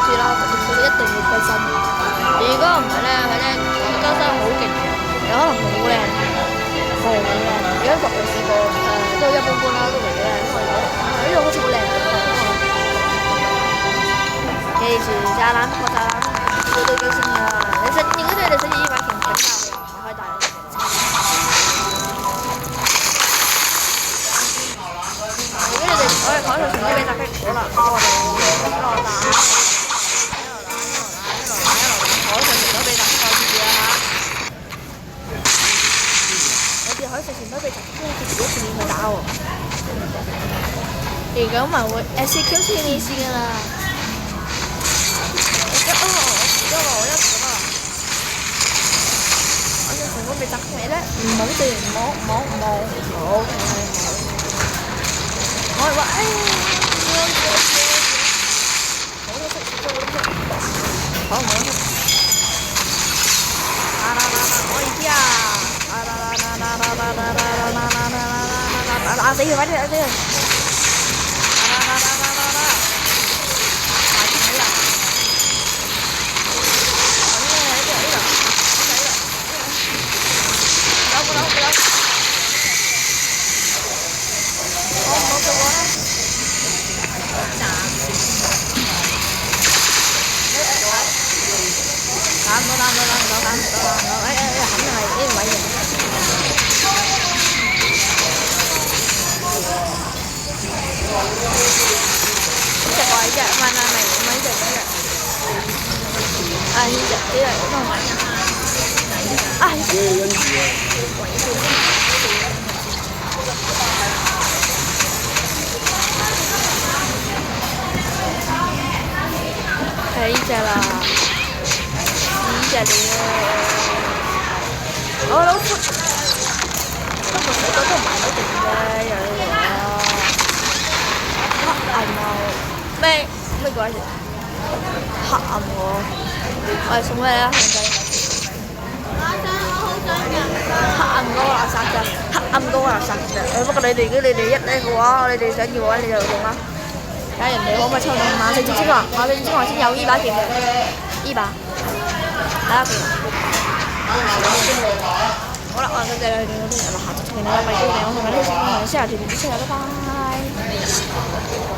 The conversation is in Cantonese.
知啦，佢一定要歸真。如果唔係咧，佢咧周身好勁嘅，有可能好靚，好靚。而家我試過都一般般啦，都唔靚。因為呢度好似好靚記住炸彈破炸彈，對對幾先㗎。如果你哋想要呢把劍，請教我，可以帶你哋。如果你哋我哋海上全都俾襲擊，好啦，咁我哋一路打，海上全都俾襲擊，我記住啦嚇。有時海上全都俾襲擊，都要自己前面去打喎。如果唔係會 SQ 前面先㗎啦。我被襲擊咧，唔好對，唔好，我係話好唔好？我意思啊！打死佢，快啲打死佢！肯定係呢個位嘅。隻位啫，唔係呢隻。啊呢隻都唔係啊。係呢隻啦。呢隻嚟嘅，我老夫，不過好多都唔係好勁嘅，有呢個黑暗咩鬼事？黑暗喎，我哋送咩啊？黑暗嗰個垃圾啫，黑暗嗰個垃圾啫。不過你哋如果你哋一呢嘅話，你哋想要嘅話你就用啦。睇下人哋可唔可以抽到馬四之精華？馬四之精華先有呢把劍嘅，呢把。睇下佢。好啦，我哋今日落下集見啦，拜拜！我同你哋先，下條片出嚟，拜拜。